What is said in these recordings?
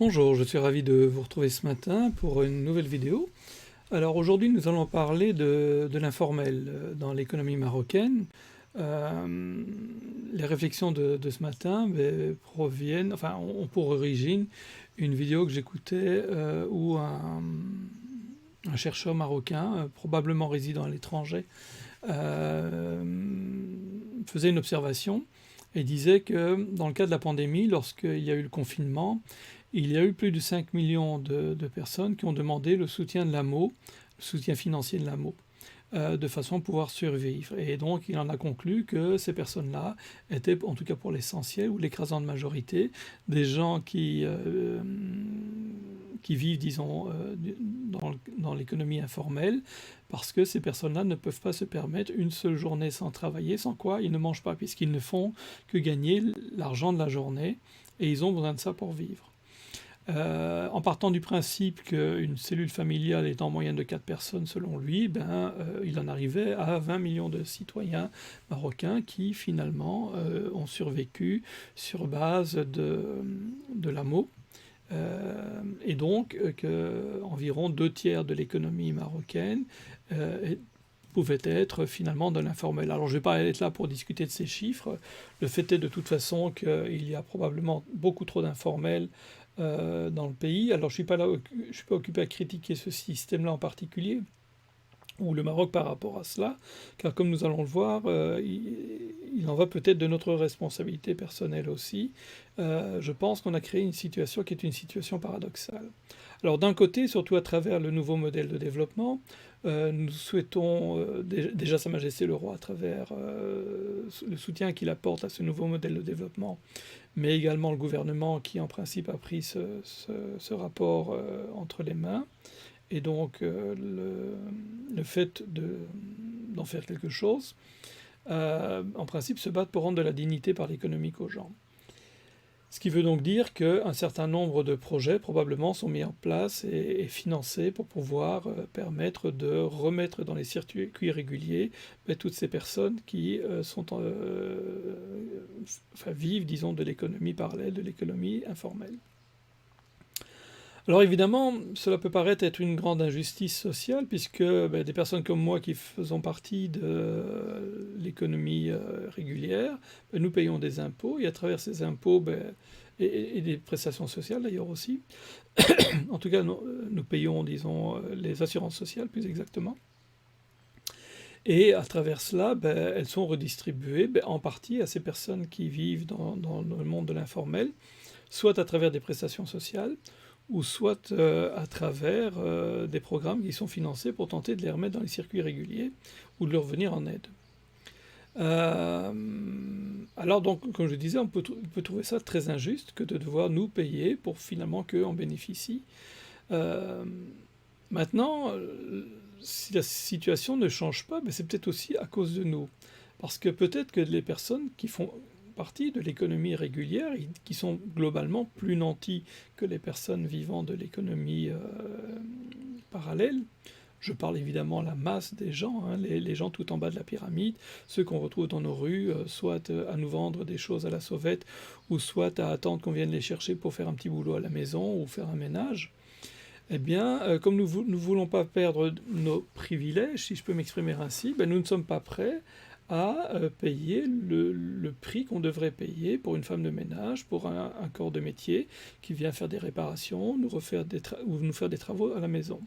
Bonjour, je suis ravi de vous retrouver ce matin pour une nouvelle vidéo. Alors aujourd'hui nous allons parler de l'informel dans l'économie marocaine. Les réflexions de ce matin proviennent, enfin ont pour origine une vidéo que j'écoutais où un chercheur marocain, probablement résidant à l'étranger, faisait une observation et disait que dans le cas de la pandémie, lorsqu'il y a eu le confinement, il y a eu plus de 5 millions de personnes qui ont demandé le soutien de l'AMO, le soutien financier de l'AMO, de façon à pouvoir survivre. Et donc il en a conclu que ces personnes-là étaient, en tout cas pour l'essentiel ou l'écrasante majorité, des gens qui vivent, disons, dans l'économie informelle, parce que ces personnes-là ne peuvent pas se permettre une seule journée sans travailler, sans quoi ils ne mangent pas, puisqu'ils ne font que gagner l'argent de la journée, et ils ont besoin de ça pour vivre. En partant du principe qu'une cellule familiale est en moyenne de 4 personnes selon lui, il en arrivait à 20 millions de citoyens marocains qui finalement ont survécu sur base de l'AMO. Et donc qu'environ 2 tiers de l'économie marocaine pouvait être finalement de l'informel. Alors je ne vais pas être là pour discuter de ces chiffres. Le fait est de toute façon qu'il y a probablement beaucoup trop d'informels dans le pays. Alors je ne suis pas occupé à critiquer ce système-là en particulier, ou le Maroc par rapport à cela, car comme nous allons le voir, il en va peut-être de notre responsabilité personnelle aussi. Je pense qu'on a créé une situation qui est une situation paradoxale. Alors d'un côté, surtout à travers le nouveau modèle de développement, nous souhaitons déjà Sa Majesté le Roi à travers le soutien qu'il apporte à ce nouveau modèle de développement, mais également le gouvernement qui en principe a pris ce rapport entre les mains, et donc le fait d'en faire quelque chose, en principe se battre pour rendre de la dignité par l'économique aux gens. Ce qui veut donc dire qu'un certain nombre de projets probablement sont mis en place et financés pour pouvoir permettre de remettre dans les circuits réguliers toutes ces personnes qui vivent, disons, de l'économie parallèle, de l'économie informelle. Alors évidemment, cela peut paraître être une grande injustice sociale, puisque des personnes comme moi qui faisons partie de l'économie régulière, nous payons des impôts, et à travers ces impôts, et des prestations sociales d'ailleurs aussi, en tout cas nous payons, disons, les assurances sociales plus exactement, et à travers cela, elles sont redistribuées en partie à ces personnes qui vivent dans le monde de l'informel, soit à travers des prestations sociales, ou soit à travers des programmes qui sont financés pour tenter de les remettre dans les circuits réguliers ou de leur venir en aide. Alors donc, comme je disais, on peut trouver ça très injuste que de devoir nous payer pour finalement qu'eux en bénéficient. Maintenant, si la situation ne change pas, c'est peut-être aussi à cause de nous. Parce que peut-être que les personnes qui font partie de l'économie régulière, qui sont globalement plus nantis que les personnes vivant de l'économie parallèle. Je parle évidemment à la masse des gens, les gens tout en bas de la pyramide, ceux qu'on retrouve dans nos rues, soit à nous vendre des choses à la sauvette, ou soit à attendre qu'on vienne les chercher pour faire un petit boulot à la maison ou faire un ménage. Eh bien, comme nous ne voulons pas perdre nos privilèges, si je peux m'exprimer ainsi, nous ne sommes pas prêts à payer le prix qu'on devrait payer pour une femme de ménage, pour un corps de métier qui vient faire des réparations, ou nous faire des travaux à la maison.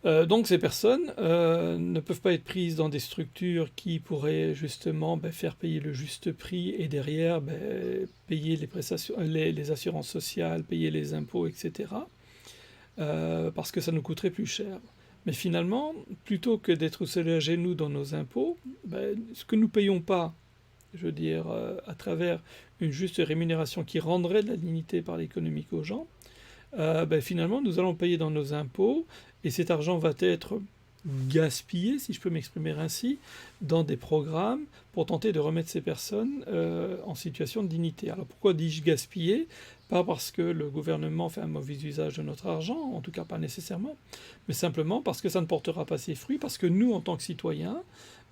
Donc ces personnes ne peuvent pas être prises dans des structures qui pourraient justement faire payer le juste prix et derrière payer les prestations, les assurances sociales, payer les impôts, etc. Parce que ça nous coûterait plus cher. Mais finalement, plutôt que d'être soulagés, nous, dans nos impôts, ce que nous ne payons pas, je veux dire, à travers une juste rémunération qui rendrait de la dignité par l'économique aux gens, finalement, nous allons payer dans nos impôts, et cet argent va être gaspillé, si je peux m'exprimer ainsi, dans des programmes pour tenter de remettre ces personnes en situation de dignité. Alors pourquoi dis-je gaspiller ? Pas parce que le gouvernement fait un mauvais usage de notre argent, en tout cas pas nécessairement, mais simplement parce que ça ne portera pas ses fruits, parce que nous, en tant que citoyens,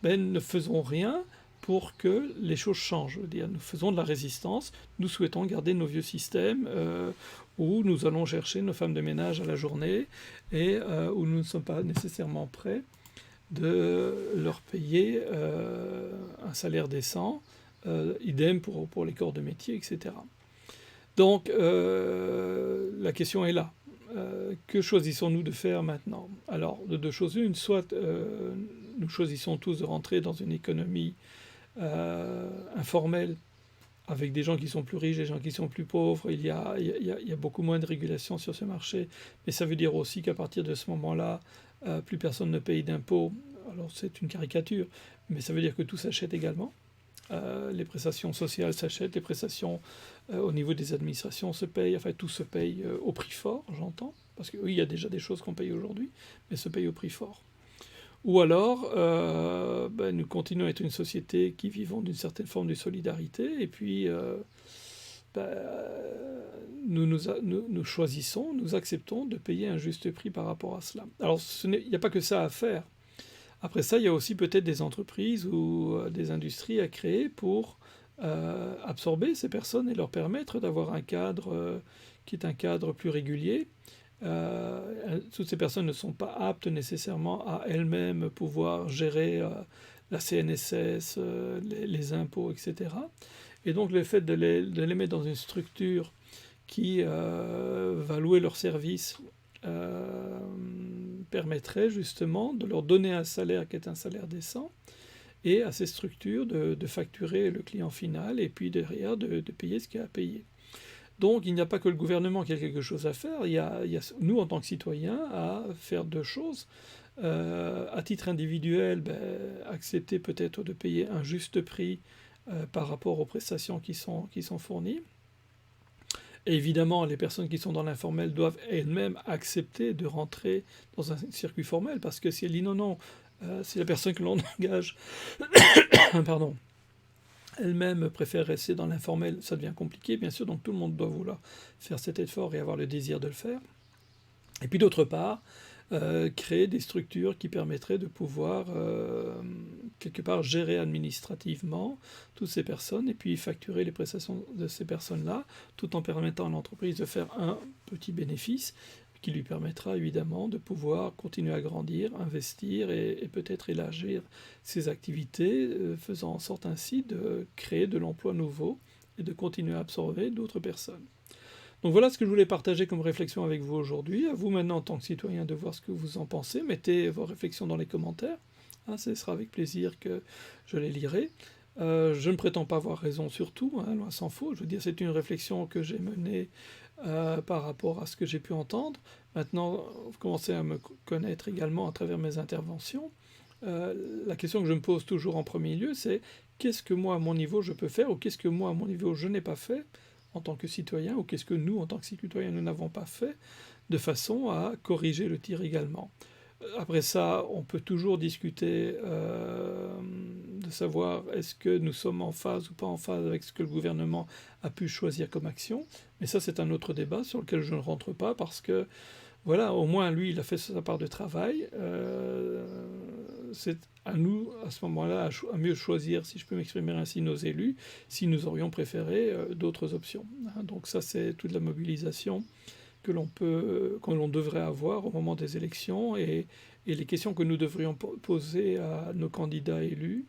ne faisons rien pour que les choses changent. Je veux dire, nous faisons de la résistance, nous souhaitons garder nos vieux systèmes où nous allons chercher nos femmes de ménage à la journée et où nous ne sommes pas nécessairement prêts de leur payer un salaire décent, idem pour les corps de métier, etc. Donc la question est là. Que choisissons-nous de faire maintenant? Alors, de deux choses une, soit nous choisissons tous de rentrer dans une économie informelle avec des gens qui sont plus riches, des gens qui sont plus pauvres. Il y a beaucoup moins de régulation sur ce marché, mais ça veut dire aussi qu'à partir de ce moment-là, plus personne ne paye d'impôts. Alors c'est une caricature, mais ça veut dire que tout s'achète également. Les prestations sociales s'achètent, les prestations au niveau des administrations se payent, enfin tout se paye au prix fort, j'entends, parce que oui, il y a déjà des choses qu'on paye aujourd'hui, mais se paye au prix fort. Ou alors, nous continuons à être une société qui vivons d'une certaine forme de solidarité, et puis nous choisissons, nous acceptons de payer un juste prix par rapport à cela. Alors, il n'y a pas que ça à faire. Après ça, il y a aussi peut-être des entreprises ou des industries à créer pour absorber ces personnes et leur permettre d'avoir un cadre qui est un cadre plus régulier. Toutes ces personnes ne sont pas aptes nécessairement à elles-mêmes pouvoir gérer la CNSS, les impôts, etc. Et donc le fait de les mettre dans une structure qui va louer leurs services permettrait justement de leur donner un salaire qui est un salaire décent et à ces structures de facturer le client final et puis derrière de payer ce qu'il y a à payer. Donc il n'y a pas que le gouvernement qui a quelque chose à faire, il y a nous en tant que citoyens à faire deux choses. À titre individuel, accepter peut-être de payer un juste prix par rapport aux prestations qui sont fournies. Et évidemment, les personnes qui sont dans l'informel doivent elles-mêmes accepter de rentrer dans un circuit formel, parce que si elle dit non, si la personne que l'on engage, pardon, elle-même préfère rester dans l'informel, ça devient compliqué, bien sûr, donc tout le monde doit vouloir faire cet effort et avoir le désir de le faire. Et puis d'autre part, créer des structures qui permettraient de pouvoir, quelque part, gérer administrativement toutes ces personnes et puis facturer les prestations de ces personnes-là, tout en permettant à l'entreprise de faire un petit bénéfice qui lui permettra évidemment de pouvoir continuer à grandir, investir et peut-être élargir ses activités, faisant en sorte ainsi de créer de l'emploi nouveau et de continuer à absorber d'autres personnes. Donc voilà ce que je voulais partager comme réflexion avec vous aujourd'hui. À vous maintenant en tant que citoyen de voir ce que vous en pensez. Mettez vos réflexions dans les commentaires. Ce sera avec plaisir que je les lirai. Je ne prétends pas avoir raison sur tout, loin s'en faut. Je veux dire, c'est une réflexion que j'ai menée par rapport à ce que j'ai pu entendre. Maintenant, vous commencez à me connaître également à travers mes interventions. La question que je me pose toujours en premier lieu, c'est qu'est-ce que moi à mon niveau je peux faire ou qu'est-ce que moi à mon niveau je n'ai pas fait en tant que citoyen, ou qu'est-ce que nous, en tant que citoyens, nous n'avons pas fait, de façon à corriger le tir également. Après ça, on peut toujours discuter de savoir est-ce que nous sommes en phase ou pas en phase avec ce que le gouvernement a pu choisir comme action, mais ça c'est un autre débat sur lequel je ne rentre pas parce que voilà, au moins lui il a fait sa part de travail. C'est à nous, à ce moment-là, à mieux choisir, si je peux m'exprimer ainsi, nos élus, si nous aurions préféré d'autres options. Donc ça, c'est toute la mobilisation que l'on devrait avoir au moment des élections et les questions que nous devrions poser à nos candidats élus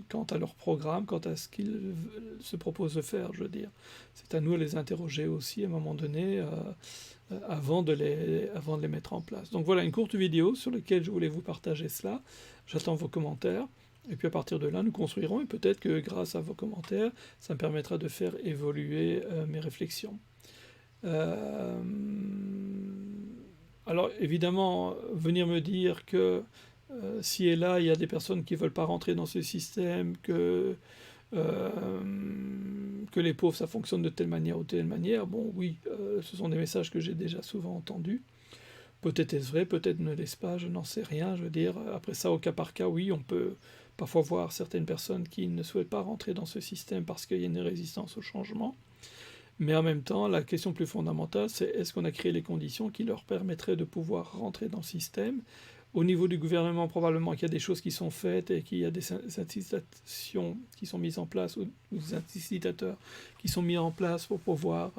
quant à leur programme, quant à ce qu'ils se proposent de faire, je veux dire. C'est à nous de les interroger aussi à un moment donné avant de les mettre en place. Donc voilà une courte vidéo sur laquelle je voulais vous partager cela. J'attends vos commentaires. Et puis à partir de là, nous construirons. Et peut-être que grâce à vos commentaires, ça me permettra de faire évoluer mes réflexions. Alors évidemment, venir me dire que si et là, il y a des personnes qui ne veulent pas rentrer dans ce système, que les pauvres, ça fonctionne de telle manière ou telle manière, bon oui, ce sont des messages que j'ai déjà souvent entendus. Peut-être est-ce vrai, peut-être ne l'est-ce pas, je n'en sais rien. Je veux dire, après ça, au cas par cas, oui, on peut parfois voir certaines personnes qui ne souhaitent pas rentrer dans ce système parce qu'il y a une résistance au changement. Mais en même temps, la question plus fondamentale, c'est est-ce qu'on a créé les conditions qui leur permettraient de pouvoir rentrer dans le système Au niveau du gouvernement, probablement qu'il y a des choses qui sont faites et qu'il y a des incitations qui sont mises en place, ou des incitateurs qui sont mis en place pour pouvoir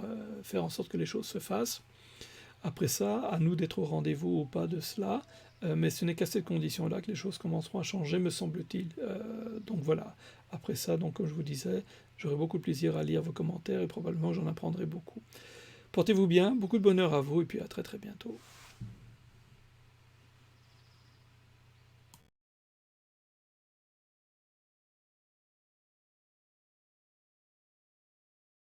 faire en sorte que les choses se fassent. Après ça, à nous d'être au rendez-vous ou pas de cela, mais ce n'est qu'à cette condition-là que les choses commenceront à changer, me semble-t-il. Donc voilà. Après ça, donc, comme je vous disais, j'aurai beaucoup de plaisir à lire vos commentaires et probablement j'en apprendrai beaucoup. Portez-vous bien, beaucoup de bonheur à vous et puis à très très bientôt.